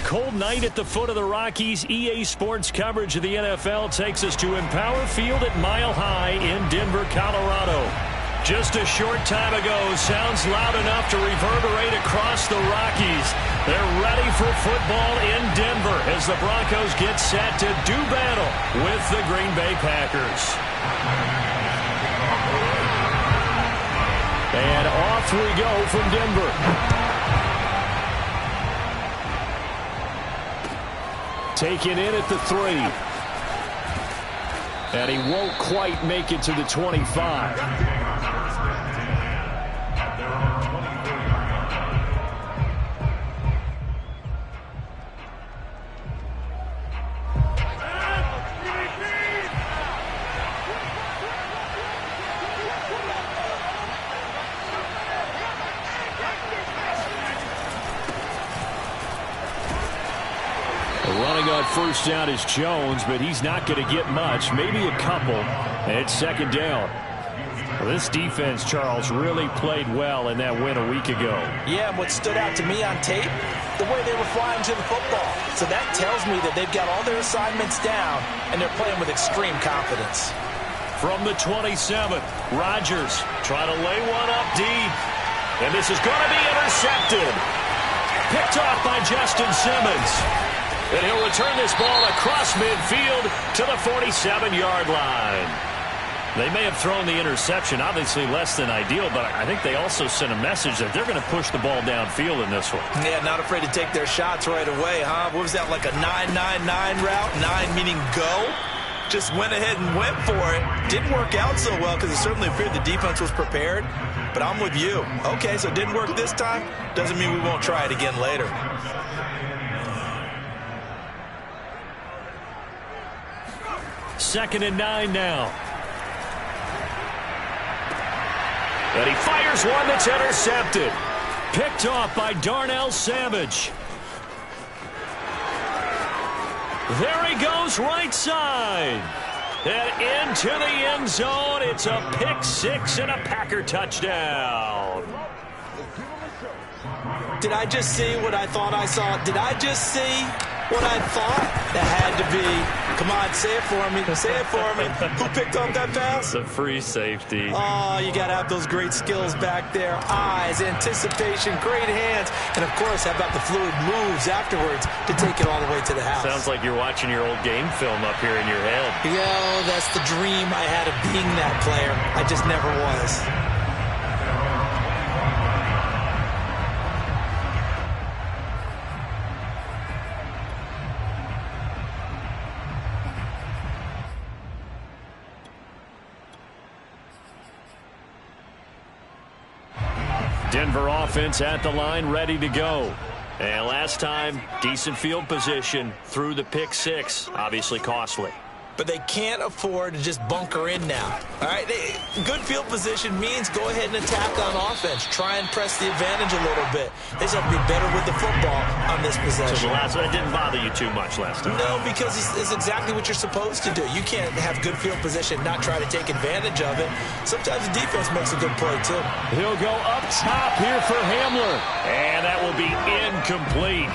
cold night at the foot of the Rockies. EA Sports coverage of the NFL takes us to Empower Field at Mile High in Denver, Colorado. Just a short time ago, sounds loud enough to reverberate across the Rockies. They're ready for football in Denver as the Broncos get set to do battle with the Green Bay Packers. And off we go from Denver. Taken in at the 3. And he won't quite make it to the 25. Running on first down is Jones, but he's not going to get much, maybe a couple. It's second down. Well, this defense, Charles, really played well in that win a week ago. Yeah, and what stood out to me on tape, the way they were flying to the football. So that tells me that they've got all their assignments down, and they're playing with extreme confidence. From the 27, Rodgers trying to lay one up deep. And this is going to be intercepted. Picked off by Justin Simmons. And he'll return this ball across midfield to the 47-yard line. They may have thrown the interception, obviously less than ideal, but I think they also sent a message that they're going to push the ball downfield in this one. Yeah, not afraid to take their shots right away, huh? What was that, like a 9-9-9 route? 9 meaning go? Just went ahead and went for it. Didn't work out so well because it certainly appeared the defense was prepared. But I'm with you. Okay, so it didn't work this time. Doesn't mean we won't try it again later. Second and 9 now. And he fires one that's intercepted. Picked off by Darnell Savage. There he goes right side. And into the end zone. It's a pick six and a Packer touchdown. Did I just see what I thought I saw? Did I just see what I thought? That had to be. Come on, say it for me. Say it for me. Who picked up that pass? It's a free safety. Oh, you got to have those great skills back there. Eyes, anticipation, great hands. And, of course, how about the fluid moves afterwards to take it all the way to the house? Sounds like you're watching your old game film up here in your head. Yeah, that's the dream I had of being that player. I just never was. Denver offense at the line, ready to go. And last time, decent field position through the pick six. Obviously costly. But they can't afford to just bunker in now. All right, good field position means go ahead and attack on offense. Try and press the advantage a little bit. They just have to be better with the football on this possession. So the last one, it didn't bother you too much last time. No, because it's exactly what you're supposed to do. You can't have good field position, not try to take advantage of it. Sometimes the defense makes a good play, too. He'll go up top here for Hamler. And that will be incomplete.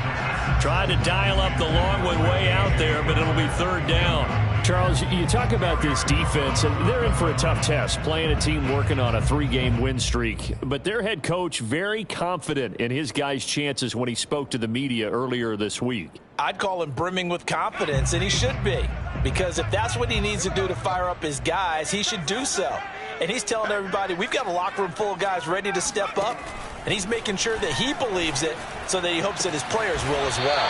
Try to dial up the long one way out there, but it'll be third down. Charles, you talk about this defense, and they're in for a tough test, playing a team working on a 3-game win streak. But their head coach very confident in his guys' chances when he spoke to the media earlier this week. I'd call him brimming with confidence, and he should be. Because if that's what he needs to do to fire up his guys, he should do so. And he's telling everybody, we've got a locker room full of guys ready to step up. And he's making sure that he believes it so that he hopes that his players will as well.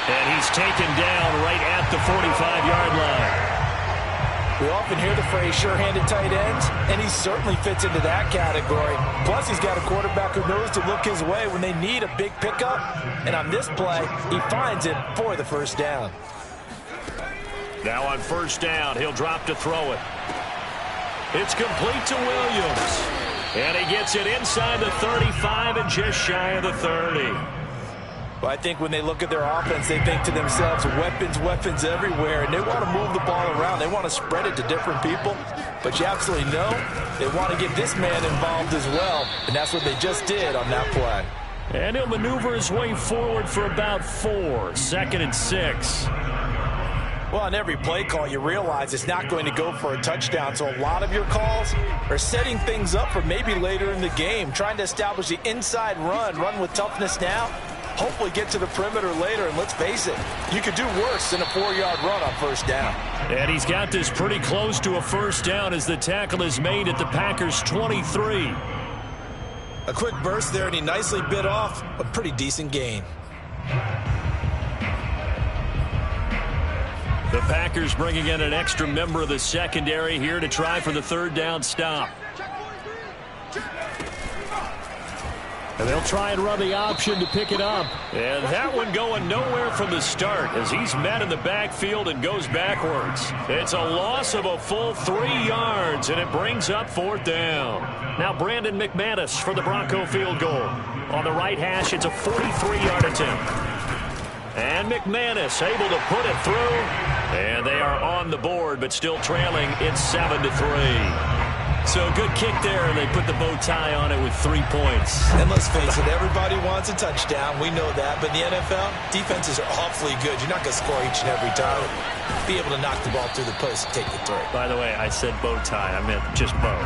And he's taken down right at the 45-yard line. We often hear the phrase sure-handed tight ends, and he certainly fits into that category. Plus, he's got a quarterback who knows to look his way when they need a big pickup. And on this play, he finds it for the first down. Now on first down, he'll drop to throw it. It's complete to Williams. And he gets it inside the 35 and just shy of the 30. Well, I think when they look at their offense, they think to themselves, weapons, weapons everywhere, and they want to move the ball around. They want to spread it to different people. But you absolutely know they want to get this man involved as well, and that's what they just did on that play. And he'll maneuver his way forward for about 4. 2nd and 6. Well, on every play call, you realize it's not going to go for a touchdown. So a lot of your calls are setting things up for maybe later in the game, trying to establish the inside run with toughness now, hopefully get to the perimeter later. And let's face it, you could do worse than a 4-yard run on first down. And he's got this pretty close to a first down as the tackle is made at the Packers' 23. A quick burst there, and he nicely bit off a pretty decent gain. The Packers bringing in an extra member of the secondary here to try for the 3rd down stop. And they'll try and run the option to pick it up. And that one going nowhere from the start as he's met in the backfield and goes backwards. It's a loss of a full 3 yards, and it brings up 4th down. Now Brandon McManus for the Bronco field goal. On the right hash, it's a 43-yard attempt. And McManus able to put it through. And they are on the board, but still trailing. It's 7-3. So a good kick there, and they put the bow tie on it with 3 points. And let's face it, everybody wants a touchdown. We know that. But in the NFL, defenses are awfully good. You're not going to score each and every time. Be able to knock the ball through the post and take the throw. By the way, I said bow tie. I meant just bow.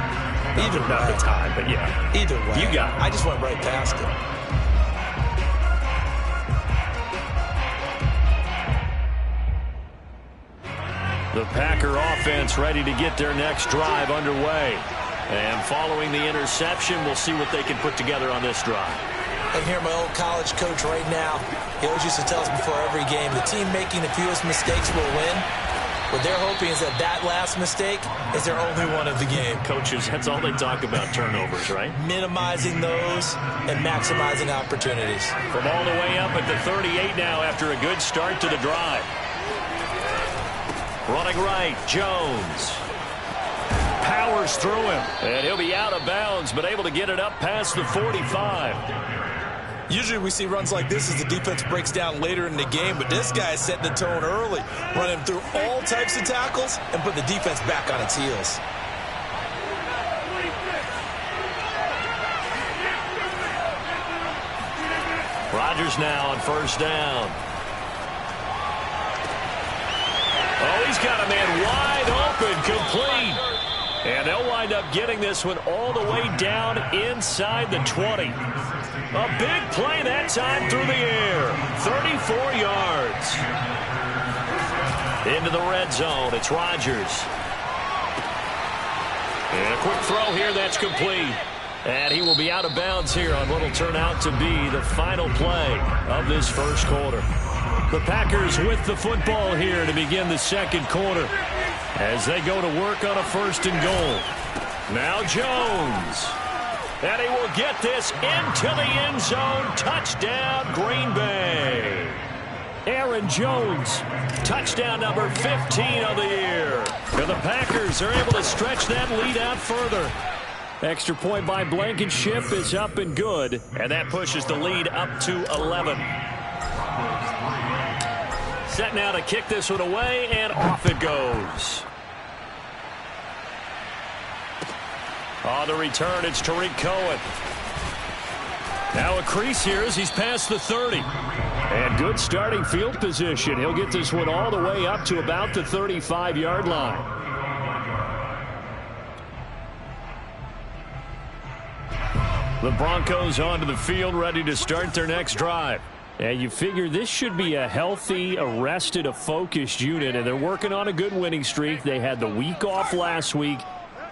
Either way. Not the tie, but yeah. Either way. You got it. I just went right past it. The Packer offense ready to get their next drive underway. And following the interception, we'll see what they can put together on this drive. I hear my old college coach right now. He always used to tell us before every game, the team making the fewest mistakes will win. What they're hoping is that that last mistake is their only one of the game. Coaches, that's all they talk about, turnovers, right? Minimizing those and maximizing opportunities. From all the way up at the 38 now after a good start to the drive. Running right, Jones. Powers through him. And he'll be out of bounds, but able to get it up past the 45. Usually we see runs like this as the defense breaks down later in the game, but this guy is setting the tone early, running through all types of tackles and put the defense back on its heels. Rodgers now on first down. Oh, he's got a man wide open, complete. And they'll wind up getting this one all the way down inside the 20. A big play that time through the air. 34 yards. Into the red zone. It's Rodgers. And a quick throw here that's complete. And he will be out of bounds here on what will turn out to be the final play of this first quarter. The Packers with the football here to begin the second quarter as they go to work on a 1st and goal. Now Jones. And he will get this into the end zone. Touchdown, Green Bay. Aaron Jones, touchdown number 15 of the year. And the Packers are able to stretch that lead out further. Extra point by Blankenship is up and good. And that pushes the lead up to 11. Set now to kick this one away, and off it goes. On the return, it's Tariq Cohen. Now a crease here as he's past the 30. And good starting field position. He'll get this one all the way up to about the 35-yard line. The Broncos onto the field, ready to start their next drive. And you figure this should be a healthy, arrested, a focused unit, and they're working on a good winning streak. They had the week off last week.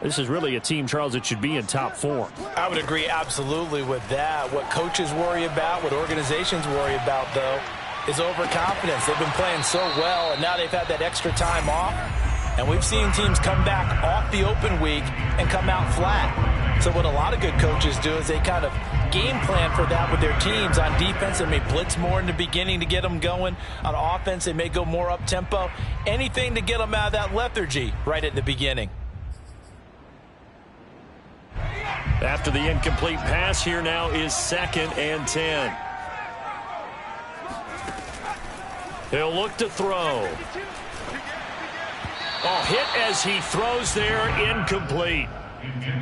This is really a team, Charles, that should be in top form. I would agree absolutely with that. What coaches worry about, what organizations worry about, though, is overconfidence. They've been playing so well, and now they've had that extra time off. And we've seen teams come back off the open week and come out flat. So what a lot of good coaches do is they kind of game plan for that with their teams. On defense, they may blitz more in the beginning to get them going. On offense, they may go more up-tempo. Anything to get them out of that lethargy right at the beginning. After the incomplete pass, here now is 2nd and 10. He'll look to throw. Oh, hit as he throws there, incomplete.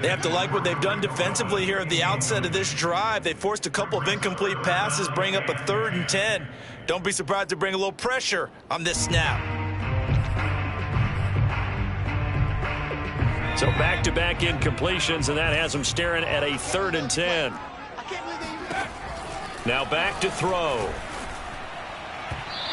They have to like what they've done defensively here at the outset of this drive. They forced a couple of incomplete passes, bring up a 3rd and 10. Don't be surprised to bring a little pressure on this snap. So back-to-back incompletions, and that has them staring at a 3rd and 10. Now back to throw.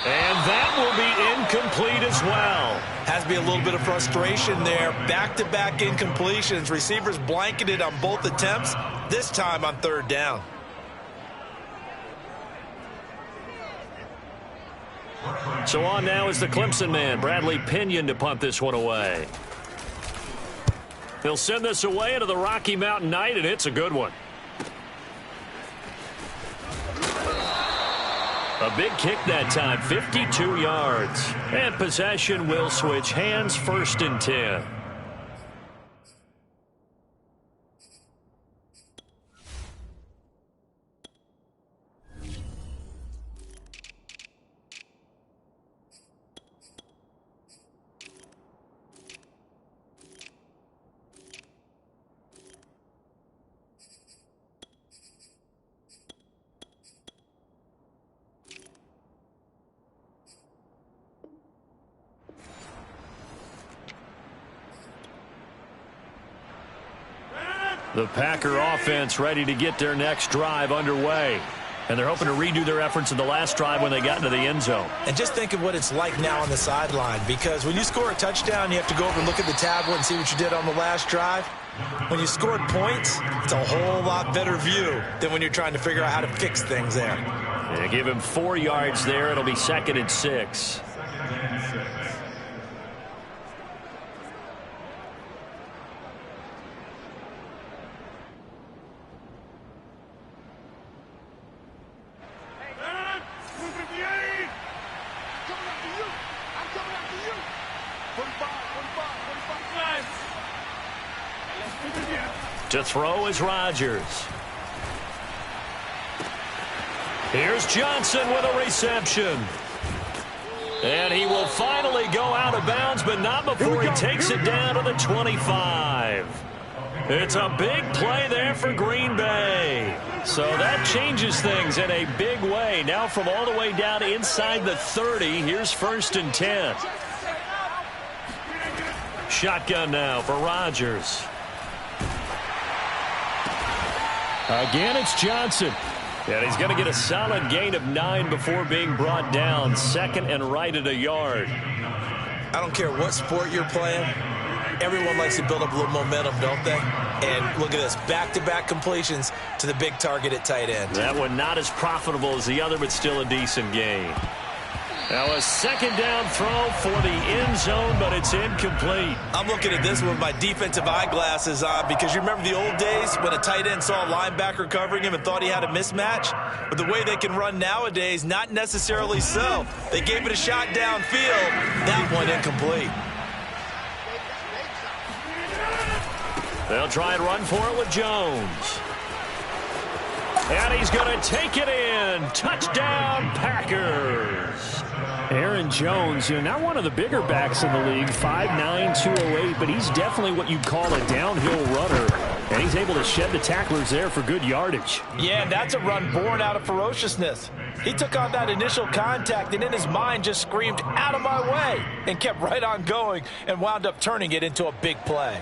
And that will be incomplete as well. Has to be a little bit of frustration there. Back-to-back incompletions. Receivers blanketed on both attempts, this time on 3rd down. So on now is the Clemson man, Bradley Pinion, to punt this one away. They'll send this away into the Rocky Mountain night, and it's a good one. A big kick that time, 52 yards. And possession will switch hands, 1st and 10. The Packer offense ready to get their next drive underway. And they're hoping to redo their efforts in the last drive when they got into the end zone. And just think of what it's like now on the sideline, because when you score a touchdown, you have to go over and look at the tablet and see what you did on the last drive. When you scored points, it's a whole lot better view than when you're trying to figure out how to fix things there. They give him 4 yards there. It'll be 2nd and 6. To throw is Rodgers. Here's Johnson with a reception. And he will finally go out of bounds, but not before he takes it down to the 25. It's a big play there for Green Bay. So that changes things in a big way. Now from all the way down inside the 30, here's 1st and 10. Shotgun now for Rodgers. Again, it's Johnson. And he's going to get a solid gain of 9 before being brought down. 2nd and right at a yard. I don't care what sport you're playing. Everyone likes to build up a little momentum, don't they? And look at this. Back-to-back completions to the big target at tight end. That one not as profitable as the other, but still a decent gain. Now a 2nd down throw for the end zone, but it's incomplete. I'm looking at this with my defensive eyeglasses on, because you remember the old days when a tight end saw a linebacker covering him and thought he had a mismatch? But the way they can run nowadays, not necessarily so. They gave it a shot downfield. That one incomplete. They'll try and run for it with Jones. And he's going to take it in. Touchdown, Packers. Aaron Jones, not one of the bigger backs in the league, 5'9", 208, but he's definitely what you'd call a downhill runner. And he's able to shed the tacklers there for good yardage. Yeah, that's a run born out of ferociousness. He took on that initial contact and in his mind just screamed, "Out of my way," and kept right on going and wound up turning it into a big play.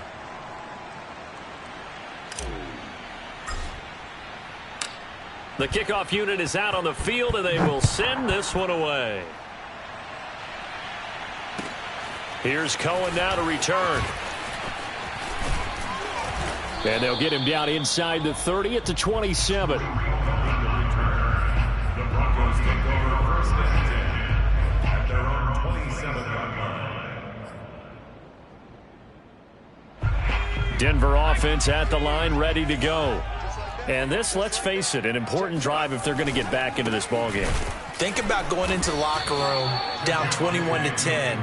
The kickoff unit is out on the field, and they will send this one away. Here's Cohen now to return. And they'll get him down inside the 30 at the 27. The Broncos take over 1st and 10 at their own 27-yard line. Denver offense at the line, ready to go. And this, let's face it, an important drive if they're going to get back into this ballgame. Think about going into the locker room down 21-10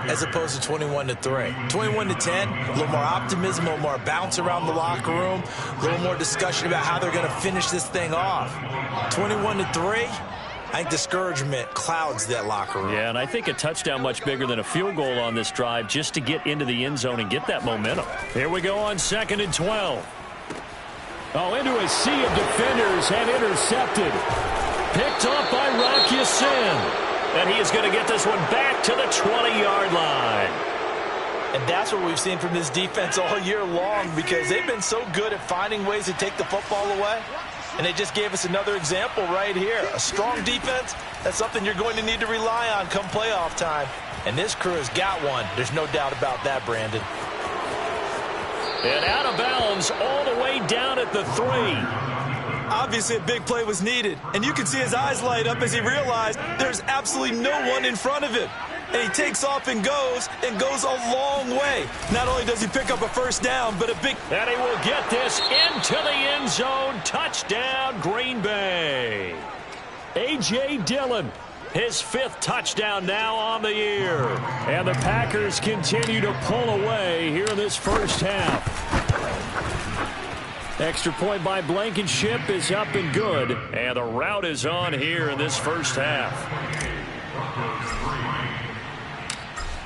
as opposed to 21-3. 21-10, a little more optimism, a little more bounce around the locker room, a little more discussion about how they're going to finish this thing off. 21-3, I think discouragement clouds that locker room. Yeah, and I think a touchdown much bigger than a field goal on this drive just to get into the end zone and get that momentum. Here we go on 2nd and 12. Oh, into a sea of defenders and intercepted. Picked off by Rock Ya-Sin. And he is going to get this one back to the 20-yard line. And that's what we've seen from this defense all year long, because they've been so good at finding ways to take the football away. And they just gave us another example right here. A strong defense, that's something you're going to need to rely on come playoff time. And this crew has got one. There's no doubt about that, Brandon. And out of bounds all the way down at the 3. Obviously, a big play was needed. And you can see his eyes light up as he realized there's absolutely no one in front of him. And he takes off and goes a long way. Not only does he pick up a first down, but a big... And he will get this into the end zone. Touchdown, Green Bay. A.J. Dillon, his 5th touchdown now on the year. And the Packers continue to pull away here in this first half. Extra point by Blankenship is up and good. And the route is on here in this first half.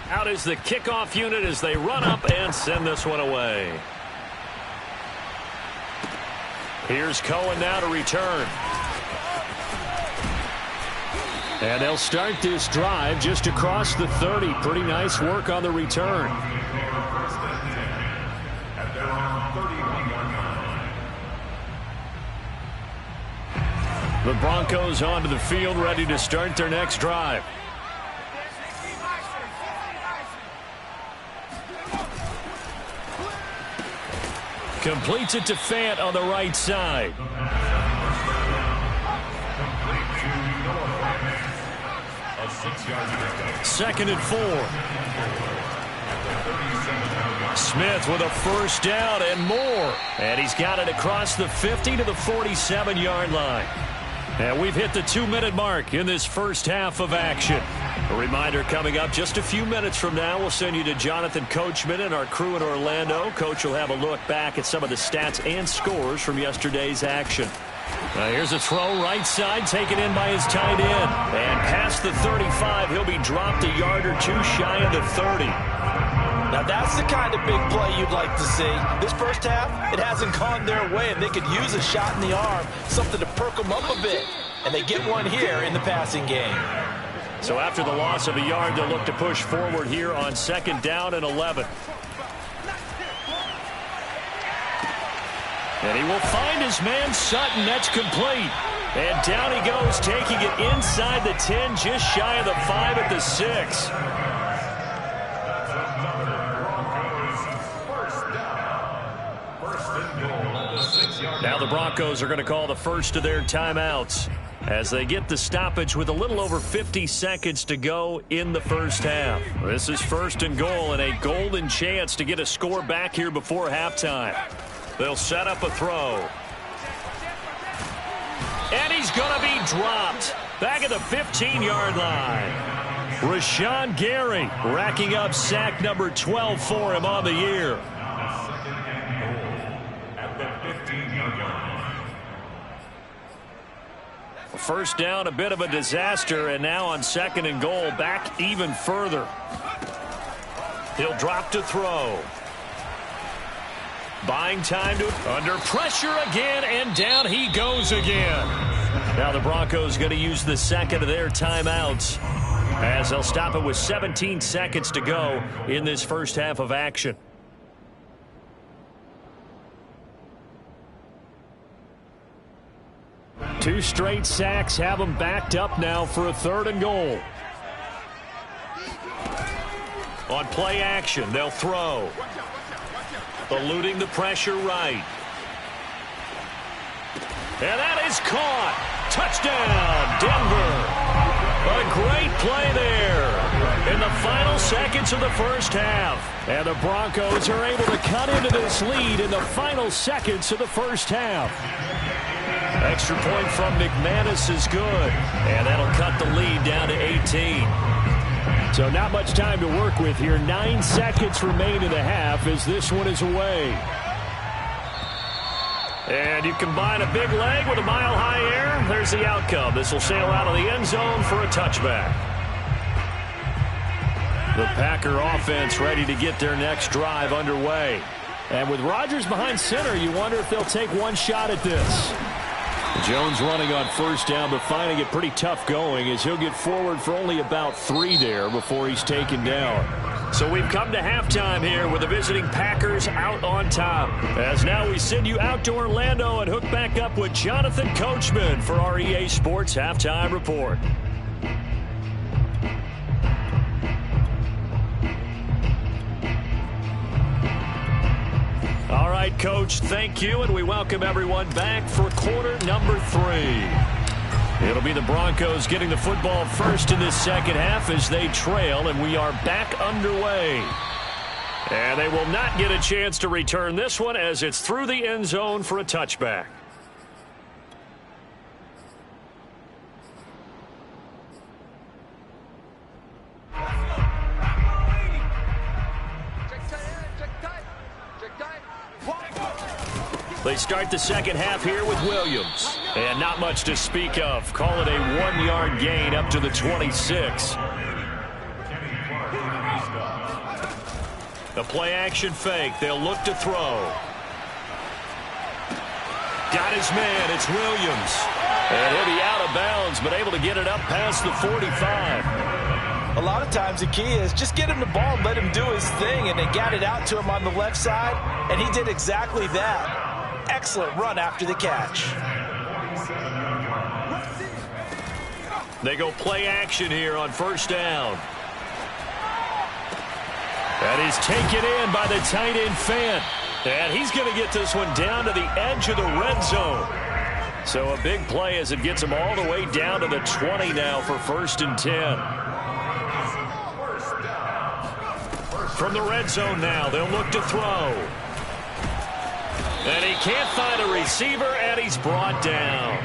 Out is the kickoff unit as they run up and send this one away. Here's Cohen now to return. And they'll start this drive just across the 30. Pretty nice work on the return. The Broncos onto the field, ready to start their next drive. Completes it to Fant on the right side. Second and 4. Smith with a first down and more. And he's got it across the 50 to the 47-yard line. And we've hit the 2-minute mark in this first half of action. A reminder coming up just a few minutes from now, we'll send you to Jonathan Coachman and our crew in Orlando. Coach will have a look back at some of the stats and scores from yesterday's action. Here's a throw right side, taken in by his tight end. And past the 35, he'll be dropped a yard or two shy of the 30. Now that's the kind of big play you'd like to see. This first half, it hasn't gone their way, and they could use a shot in the arm, something to perk them up a bit. And they get one here in the passing game. So after the loss of a yard, they'll look to push forward here on 2nd down and 11. And he will find his man Sutton. That's complete. And down he goes, taking it inside the 10, just shy of the 5 at the 6. Now the Broncos are going to call the first of their timeouts as they get the stoppage with a little over 50 seconds to go in the first half. This is 1st and goal and a golden chance to get a score back here before halftime. They'll set up a throw. And he's going to be dropped back at the 15-yard line. Rashawn Gary racking up sack number 12 for him on the year. First down, a bit of a disaster, and now on 2nd and goal, back even further. He'll drop to throw. Buying time to under pressure again, and down he goes again. Now the Broncos going to use the second of their timeouts as they'll stop it with 17 seconds to go in this first half of action. Two straight sacks have them backed up now for a 3rd and goal. On play action, they'll throw. Eluding the pressure right. And that is caught. Touchdown, Denver. A great play there in the final seconds of the first half. And the Broncos are able to cut into this lead in the final seconds of the first half. Extra point from McManus is good. And that'll cut the lead down to 18. So not much time to work with here. 9 seconds remain in the half as this one is away. And you combine a big leg with a mile-high air, there's the outcome. This will sail out of the end zone for a touchback. The Packer offense ready to get their next drive underway. And with Rodgers behind center, you wonder if they'll take one shot at this. Jones running on first down, but finding it pretty tough going as he'll get forward for only about 3 there before he's taken down. So we've come to halftime here with the visiting Packers out on top. As now we send you out to Orlando and hook back up with Jonathan Coachman for our EA Sports Halftime Report. All right, Coach, thank you, and we welcome everyone back for quarter number 3. It'll be the Broncos getting the football first in this second half as they trail, and we are back underway. And they will not get a chance to return this one as it's through the end zone for a touchback. They start the second half here with Williams. And not much to speak of. Call it a 1-yard gain up to the 26. The play-action fake. They'll look to throw. Got his man. It's Williams. And he'll be out of bounds, but able to get it up past the 45. A lot of times the key is just get him the ball and let him do his thing, and they got it out to him on the left side, and he did exactly that. Excellent run after the catch. They go play action here on first down. And he's taken in by the tight end Fant. And he's going to get this one down to the edge of the red zone. So a big play as it gets him all the way down to the 20 now for 1st and 10. From the red zone now, they'll look to throw. And he can't find a receiver, and he's brought down.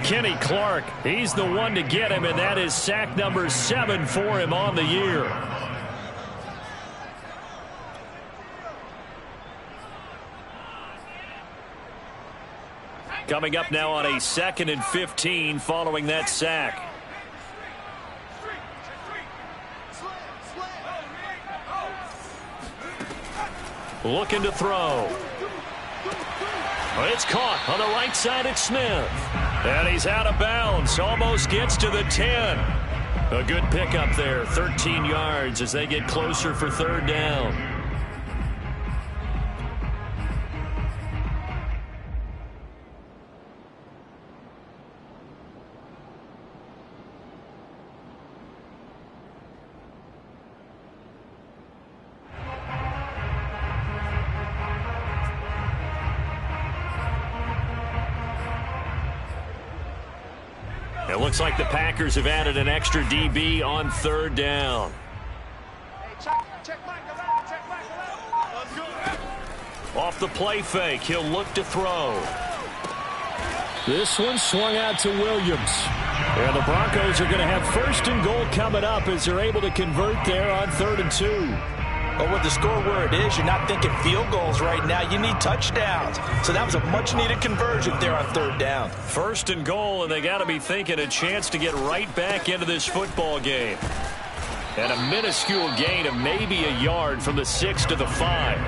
Kenny Clark, he's the one to get him, and that is sack number 7 for him on the year. Coming up now on a 2nd and 15 following that sack. Looking to throw. It's caught on the right side. It's Smith. And he's out of bounds. Almost gets to the 10. A good pickup there. 13 yards as they get closer for 3rd down. It looks like the Packers have added an extra DB on 3rd down. Off the play fake, he'll look to throw. This one swung out to Williams. And the Broncos are going to have 1st and goal coming up as they're able to convert there on 3rd and 2. But with the score where it is, you're not thinking field goals right now. You need touchdowns. So that was a much-needed conversion there on 3rd down. 1st and goal, and they got to be thinking a chance to get right back into this football game. And a minuscule gain of maybe a yard from the 6 to the 5.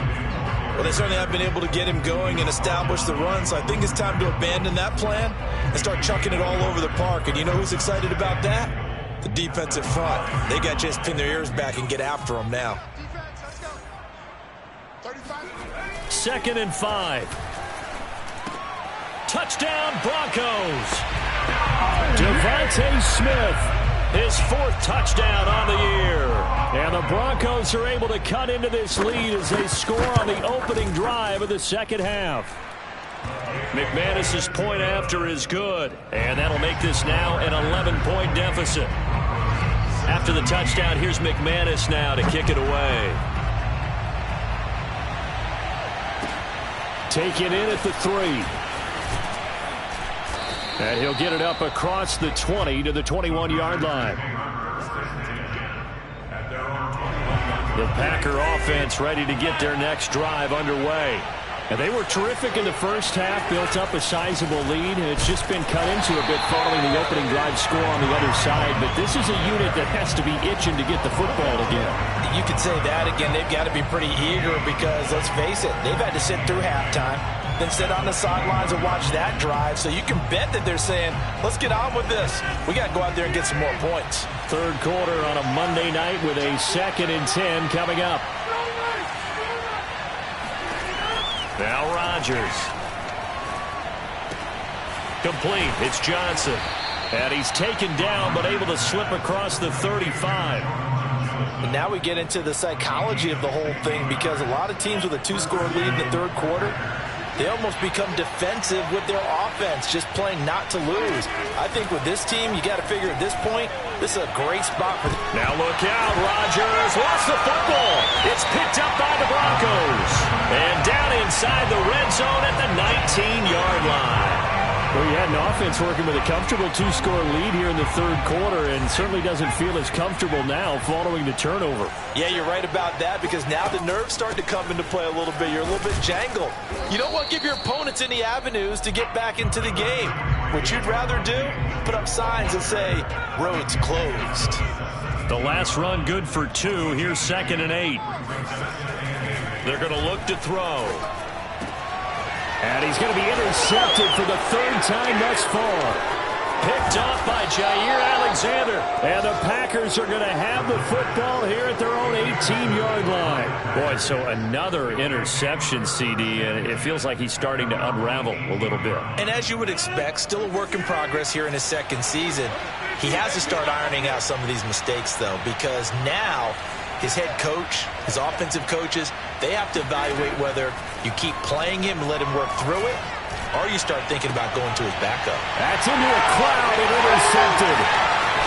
Well, they certainly have been able to get him going and establish the run, so I think it's time to abandon that plan and start chucking it all over the park. And you know who's excited about that? The defensive front. They got to just pin their ears back and get after them now. 2nd and 5. Touchdown, Broncos. Devontae Smith, his 4th touchdown on the year. And the Broncos are able to cut into this lead as they score on the opening drive of the second half. McManus's point after is good, and that'll make this now an 11-point deficit. After the touchdown, here's McManus now to kick it away. Taken in at the 3. And he'll get it up across the 20 to the 21-yard line. The Packer offense ready to get their next drive underway. And they were terrific in the first half, built up a sizable lead, and it's just been cut into a bit following the opening drive score on the other side. But this is a unit that has to be itching to get the football again. You could say that again. They've got to be pretty eager because, let's face it, they've had to sit through halftime, then sit on the sidelines and watch that drive. So you can bet that they're saying, let's get on with this. We got to go out there and get some more points. Third quarter on a Monday night with a 2nd and 10 coming up. Now Rodgers. Complete. It's Johnson. And he's taken down but able to slip across the 35. And now we get into the psychology of the whole thing because a lot of teams with a 2-score lead in the third quarter, they almost become defensive with their offense, just playing not to lose. I think with this team, you got to figure at this point, this is a great spot for them. Now look out, Rodgers lost the football. It's picked up by the Broncos. And down inside the red zone at the 19-yard line. Well, you had an offense working with a comfortable 2-score lead here in the third quarter and certainly doesn't feel as comfortable now following the turnover. Yeah, you're right about that because now the nerves start to come into play a little bit. You're a little bit jangled. You don't want to give your opponents any avenues to get back into the game. What you'd rather do, put up signs that say, roads closed. The last run good for 2. Here's 2nd and 8. They're going to look to throw. And he's going to be intercepted for the 3rd time thus far. Picked off by Jair Alexander. And the Packers are going to have the football here at their own 18-yard line. Boy, so another interception, CD, and it feels like he's starting to unravel a little bit. And as you would expect, still a work in progress here in his 2nd season. He has to start ironing out some of these mistakes, though, because now his head coach, his offensive coaches, they have to evaluate whether you keep playing him and let him work through it, or you start thinking about going to his backup. That's into a crowd and intercepted.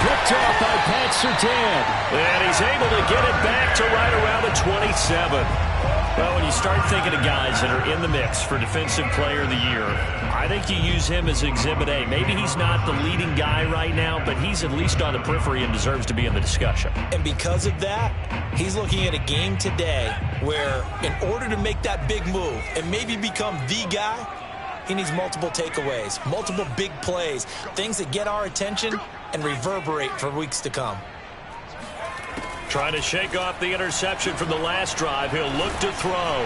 Picked off by Pat Surtain. And he's able to get it back to right around the 27. Well, when you start thinking of guys that are in the mix for Defensive Player of the Year, I think you use him as Exhibit A. Maybe he's not the leading guy right now, but he's at least on the periphery and deserves to be in the discussion. And because of that, he's looking at a game today where in order to make that big move and maybe become the guy, he needs multiple takeaways, multiple big plays, things that get our attention and reverberate for weeks to come. Trying to shake off the interception from the last drive. He'll look to throw.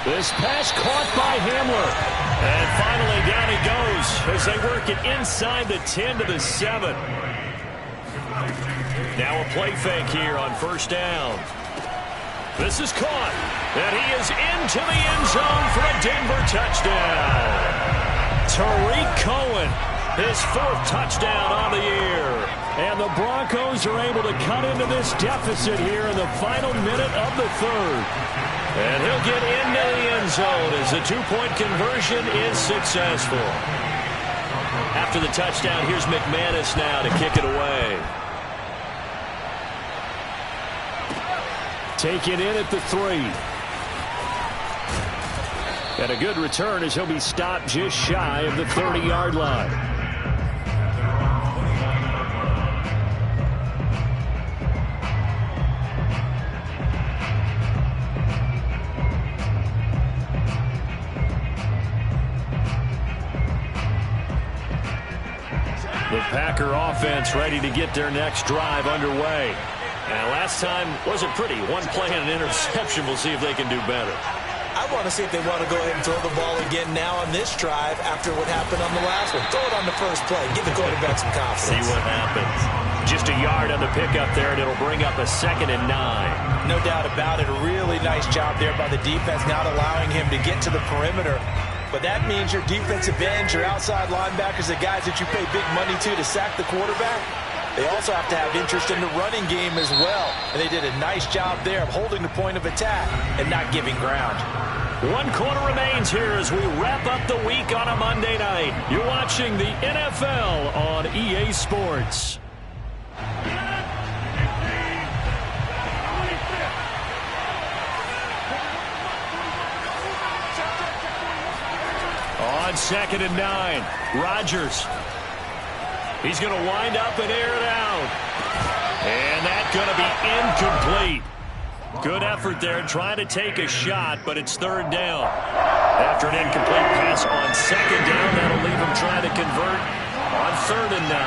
This pass caught by Hamler. And finally down he goes as they work it inside the 10 to the 7. Now a play fake here on 1st down. This is caught. And he is into the end zone for a Denver touchdown. Tariq Cohen, his 4th touchdown on the year. And the Broncos are able to cut into this deficit here in the final minute of the 3rd. And he'll get into the end zone as the 2-point conversion is successful. After the touchdown, here's McManus now to kick it away. Take it in at the 3. And a good return as he'll be stopped just shy of the 30-yard line. The Packer offense ready to get their next drive underway. And last time wasn't pretty. One play and an interception. We'll see if they can do better. I want to see if they want to go ahead and throw the ball again now on this drive after what happened on the last one. Throw it on the first play. Give the quarterback some confidence. See what happens. Just a yard on the pickup there, and it'll bring up a 2nd and 9. No doubt about it. A really nice job there by the defense, not allowing him to get to the perimeter. But that means your defensive ends, your outside linebackers, the guys that you pay big money to sack the quarterback, they also have to have interest in the running game as well. And they did a nice job there of holding the point of attack and not giving ground. 1 quarter remains here as we wrap up the week on a Monday night. You're watching the NFL on EA Sports. On 2nd and 9, Rodgers. He's going to wind up and air it out. And that's going to be incomplete. Good effort there, trying to take a shot, but it's third down. After an incomplete pass on second down, that'll leave him trying to convert on 3rd and 9.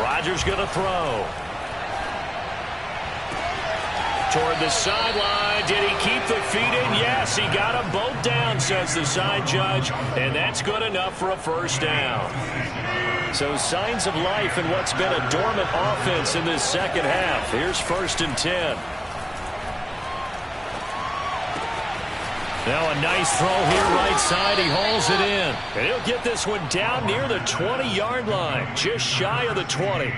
Rodgers going to throw. Toward the sideline. Did he keep the feet in? Yes, he got them both down, says the side judge, and that's good enough for a first down. So signs of life in what's been a dormant offense in this second half. Here's 1st and 10. Now a nice throw here right side. He hauls it in. And he'll get this one down near the 20-yard line, just shy of the 20.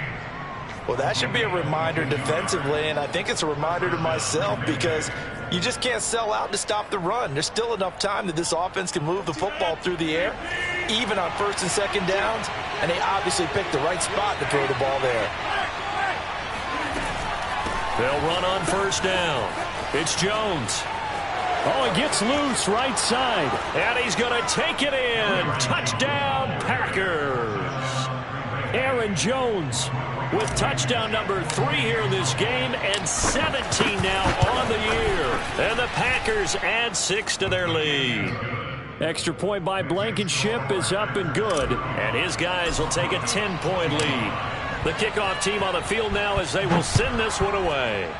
Well, that should be a reminder defensively, and I think it's a reminder to myself because you just can't sell out to stop the run. There's still enough time that this offense can move the football through the air, even on 1st and 2nd downs, and they obviously picked the right spot to throw the ball there. They'll run on 1st down. It's Jones. Oh, he gets loose right side. And he's going to take it in. Touchdown, Packers. Aaron Jones with touchdown number 3 here in this game and 17 now on the year. And the Packers add 6 to their lead. Extra point by Blankenship is up and good. And his guys will take a 10-point lead. The kickoff team on the field now as they will send this one away.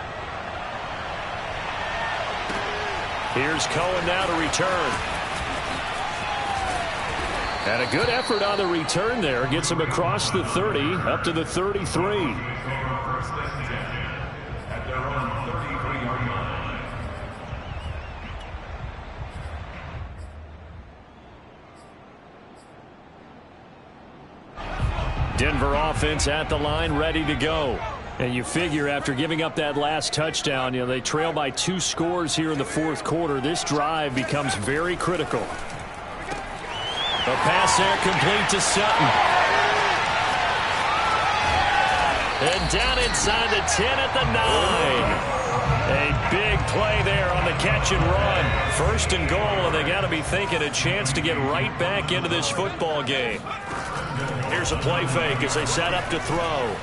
Here's Cohen now to return. And a good effort on the return there. Gets him across the 30, up to the 33. 1st and 10 at their own 33-yard line. Denver offense at the line, ready to go. And you figure after giving up that last touchdown, they trail by 2 scores here in the 4th quarter. This drive becomes very critical. A pass there complete to Sutton. And down inside the 10 at the 9. A big play there on the catch and run. 1st and goal, and they got to be thinking a chance to get right back into this football game. Here's a play fake as they set up to throw.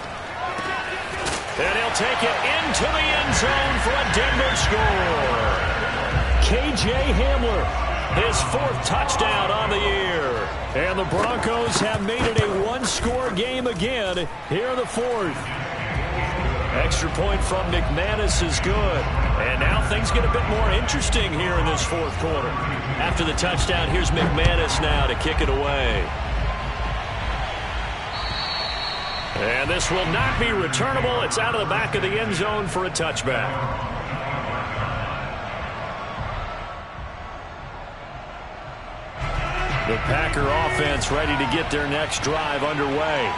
And he'll take it into the end zone for a Denver score. K.J. Hamler, his 4th touchdown on the year. And the Broncos have made it a 1-score game again here in the 4th. Extra point from McManus is good. And now things get a bit more interesting here in this 4th quarter. After the touchdown, here's McManus now to kick it away. And this will not be returnable. It's out of the back of the end zone for a touchback. The Packer offense ready to get their next drive underway.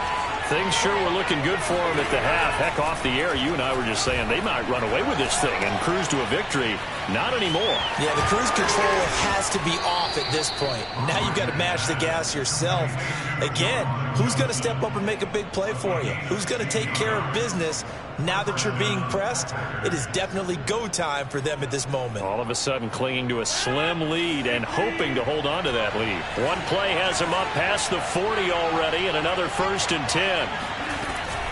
Things sure were looking good for them at the half. Heck, off the air, you and I were just saying they might run away with this thing and cruise to a victory. Not anymore. Yeah, the cruise control has to be off at this point. Now you've got to mash the gas yourself. Again, who's going to step up and make a big play for you? Who's going to take care of business now that you're being pressed? It is definitely go time for them at this moment. All of a sudden clinging to a slim lead and hoping to hold on to that lead. One play has them up past the 40 already, and another 1st and 10.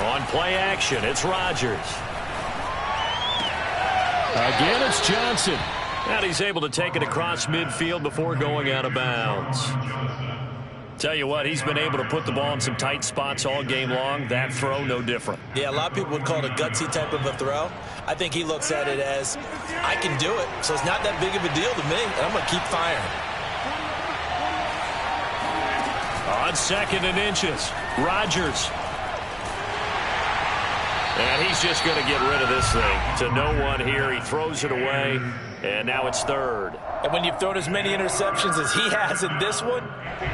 On play action, it's Rodgers. Again, it's Johnson. And he's able to take it across midfield before going out of bounds. Tell you what, he's been able to put the ball in some tight spots all game long. That throw, no different. Yeah, a lot of people would call it a gutsy type of a throw. I think he looks at it as, I can do it, so it's not that big of a deal to me, and I'm going to keep firing. On 2nd and inches, Rodgers. And he's just going to get rid of this thing to no one here. He throws it away, and now it's 3rd. And when you've thrown as many interceptions as he has in this one,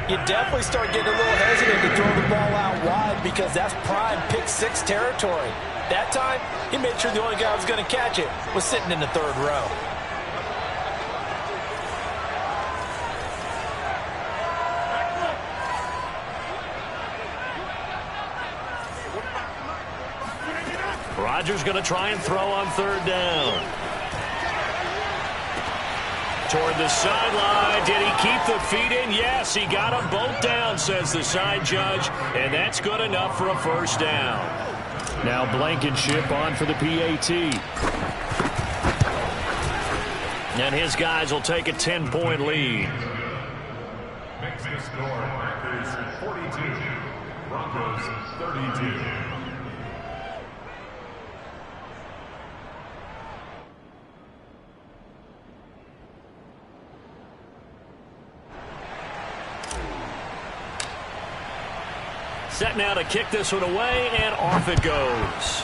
you definitely start getting a little hesitant to throw the ball out wide because that's prime pick 6 territory. That time, he made sure the only guy who was going to catch it was sitting in the 3rd row. Rodgers going to try and throw on 3rd down. Toward the sideline. Did he keep the feet in? Yes, he got them both down, says the side judge. And that's good enough for a first down. Now Blankenship on for the PAT. And his guys will take a 10-point lead. Makes the score Packers 42, Broncos 32. Set now to kick this one away, and off it goes.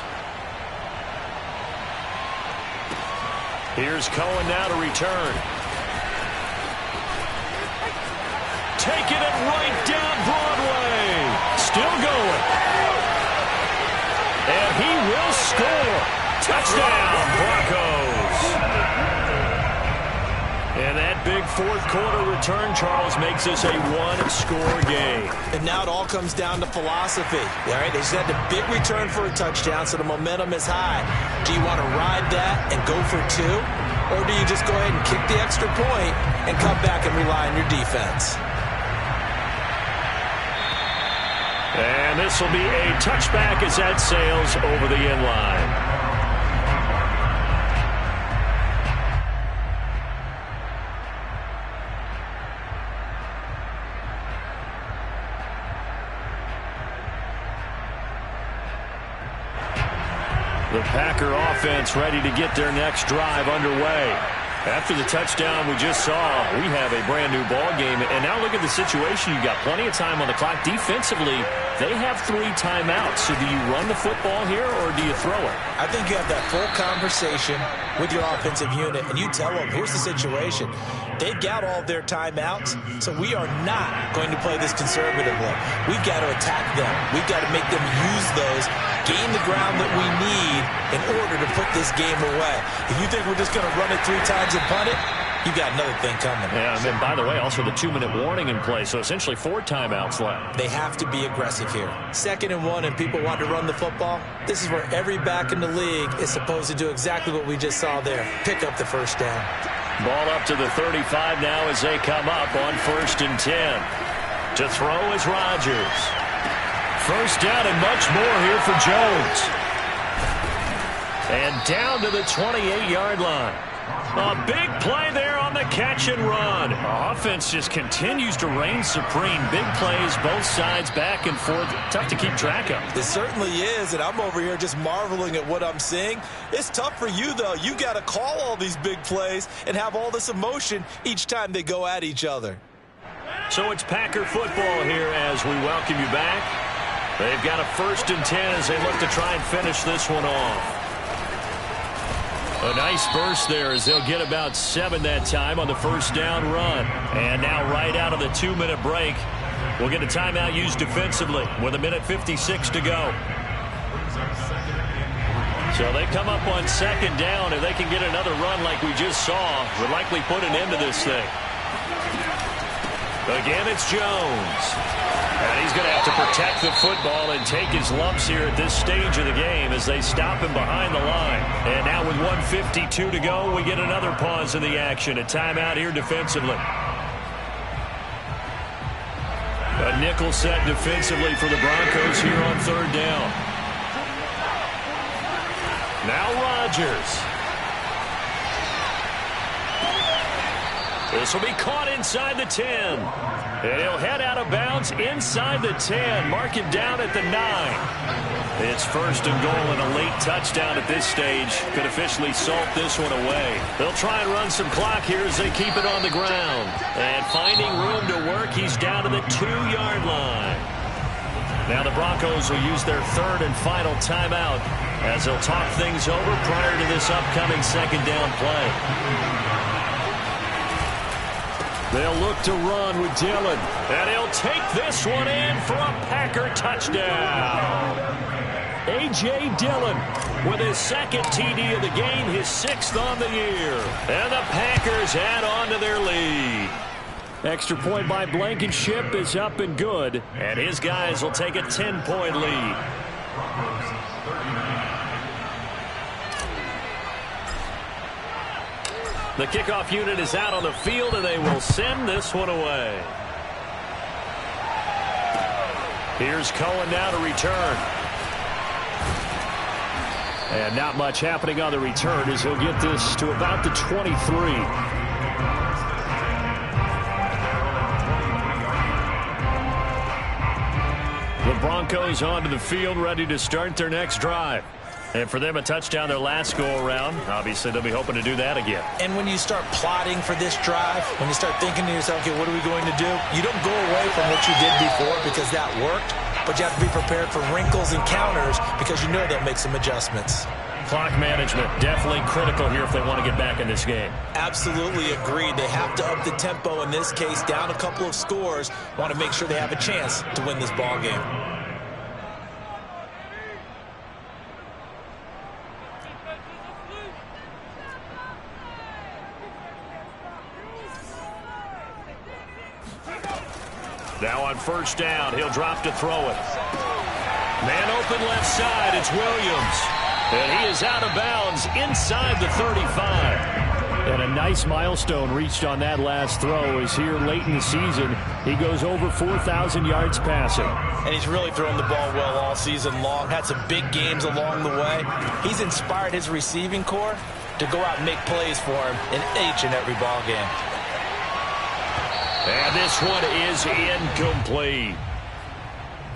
Here's Cohen now to return. Taking it right down Broadway. Still going. And he will score. Touchdown, Broncos. And that big fourth quarter return, Charles, makes this a one-score game. And now it all comes down to philosophy. All right, they just had a big return for a touchdown, so the momentum is high. Do you want to ride that and go for two? Or do you just go ahead and kick the extra point and come back and rely on your defense? And this will be a touchback as that sails over the end line. The Packer offense ready to get their next drive underway. After the touchdown we just saw, we have a brand-new ball game. And now look at the situation. You've got plenty of time on the clock. Defensively, they have 3 timeouts. So do you run the football here or do you throw it? I think you have that full conversation with your offensive unit, and you tell them, here's the situation. They've got all their timeouts, so we are not going to play this conservatively. We've got to attack them. We've got to make them use those, gain the ground that we need in order to put this game away. If you think we're just going to run it 3 times and punt it, you got another thing coming. Yeah, and then, by the way, also the 2-minute warning in play, so essentially 4 timeouts left. They have to be aggressive here. 2nd and 1, and people want to run the football. This is where every back in the league is supposed to do exactly what we just saw there. Pick up the first down. Ball up to the 35 now as they come up on 1st and 10. To throw is Rodgers. First down and much more here for Jones. And down to the 28-yard line. A big play there on the catch and run. Offense just continues to reign supreme. Big plays, both sides, back and forth. Tough to keep track of. It certainly is, and I'm over here just marveling at what I'm seeing. It's tough for you, though. You got to call all these big plays and have all this emotion each time they go at each other. So it's Packer football here as we welcome you back. They've got a 1st and 10 as they look to try and finish this one off. A nice burst there as they'll get about 7 that time on the first down run. And now right out of the 2-minute break, we'll get a timeout used defensively with 1:56 to go. So they come up on 2nd down. If they can get another run like we just saw, would likely put an end to this thing. Again, it's Jones. And he's going to have to protect the football and take his lumps here at this stage of the game as they stop him behind the line. And now with 1:52 to go, we get another pause in the action. A timeout here defensively. A nickel set defensively for the Broncos here on 3rd down. Now Rodgers. This will be caught inside the 10. And he'll head out of bounds inside the 10. Mark him down at the 9. It's 1st and goal, and a late touchdown at this stage could officially salt this one away. They'll try and run some clock here as they keep it on the ground. And finding room to work, he's down to the 2-yard line. Now the Broncos will use their 3rd and final timeout as they'll talk things over prior to this upcoming 2nd down play. They'll look to run with Dillon. And he'll take this one in for a Packer touchdown. A.J. Dillon with his 2nd TD of the game, his 6th on the year. And the Packers add on to their lead. Extra point by Blankenship is up and good. And his guys will take a 10-point lead. The kickoff unit is out on the field, and they will send this one away. Here's Cohen now to return. And not much happening on the return as he'll get this to about the 23. The Broncos onto the field, ready to start their next drive. And for them, a touchdown their last go-around. Obviously, they'll be hoping to do that again. And when you start plotting for this drive, when you start thinking to yourself, okay, what are we going to do? You don't go away from what you did before because that worked, but you have to be prepared for wrinkles and counters because you know they'll make some adjustments. Clock management, definitely critical here if they want to get back in this game. Absolutely agreed. They have to up the tempo in this case, down a couple of scores. Want to make sure they have a chance to win this ball game. Now on first down, he'll drop to throw it. Man open left side, it's Williams. And he is out of bounds inside the 35. And a nice milestone reached on that last throw as here late in the season, he goes over 4,000 yards passing. And he's really thrown the ball well all season long. Had some big games along the way. He's inspired his receiving corps to go out and make plays for him in each and every ball game. And this one is incomplete.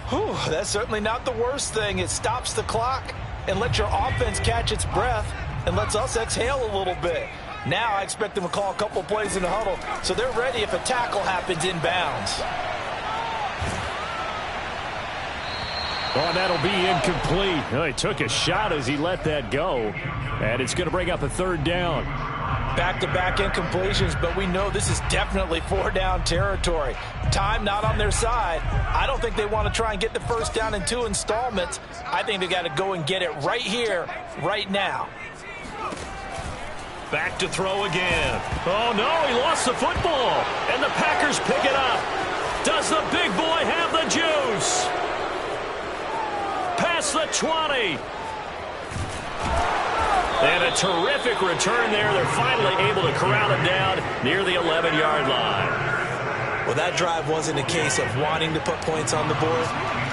Whew, that's certainly not the worst thing. It stops the clock and lets your offense catch its breath and lets us exhale a little bit. Now I expect them to call a couple plays in the huddle so they're ready if a tackle happens inbounds. Oh, and that'll be incomplete. Oh, he took a shot as he let that go. And it's going to bring up a third down. Back-to-back incompletions, but we know this is definitely four-down territory. Time not on their side. I don't think they want to try and get the first down in 2 installments. I think they got to go and get it right here, right now. Back to throw again. Oh, no, he lost the football. And the Packers pick it up. Does the big boy have the juice? Past the 20. And a terrific return there. They're finally able to corral it down near the 11-yard line. Well, that drive wasn't a case of wanting to put points on the board.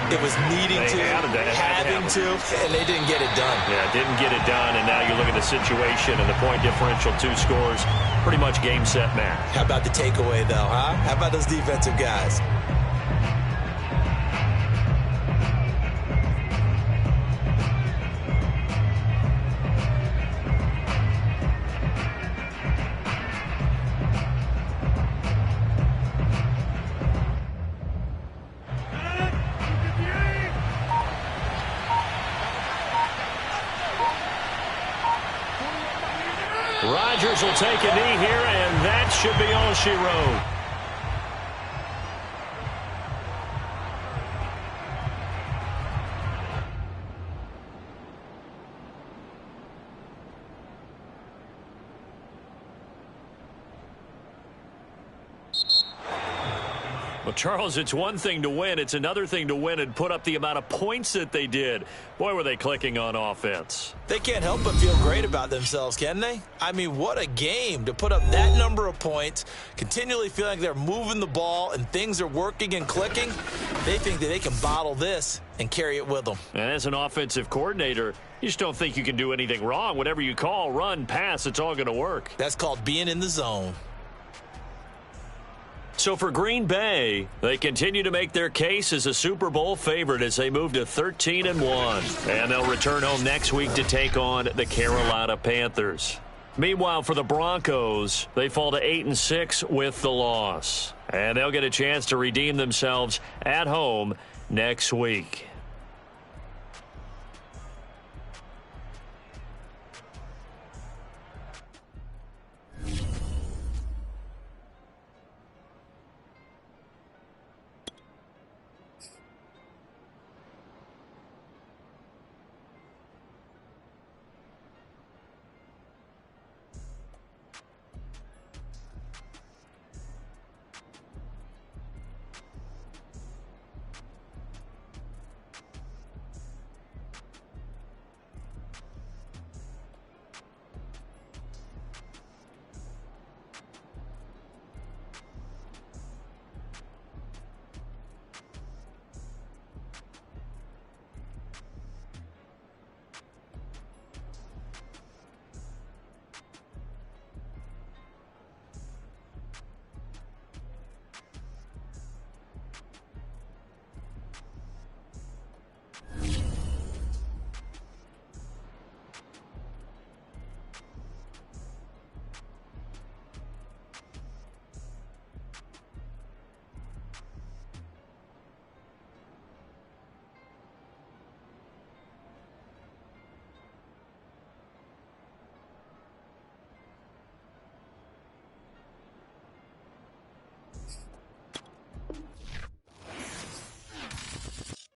It was needing to, having to, and they didn't get it done. Yeah, didn't get it done, and now you look at the situation and the point differential, 2 scores, pretty much game, set, match. How about the takeaway, though, huh? How about those defensive guys? Rodgers will take a knee here, and that should be all she wrote. Well, Charles, it's one thing to win. It's another thing to win and put up the amount of points that they did. Boy, were they clicking on offense. They can't help but feel great about themselves, can they? I mean, what a game to put up that number of points, continually feeling like they're moving the ball and things are working and clicking. They think that they can bottle this and carry it with them. And as an offensive coordinator, you just don't think you can do anything wrong. Whatever you call, run, pass, it's all going to work. That's called being in the zone. So for Green Bay, they continue to make their case as a Super Bowl favorite as they move to 13-1. And they'll return home next week to take on the Carolina Panthers. Meanwhile, for the Broncos, they fall to 8-6 with the loss. And they'll get a chance to redeem themselves at home next week.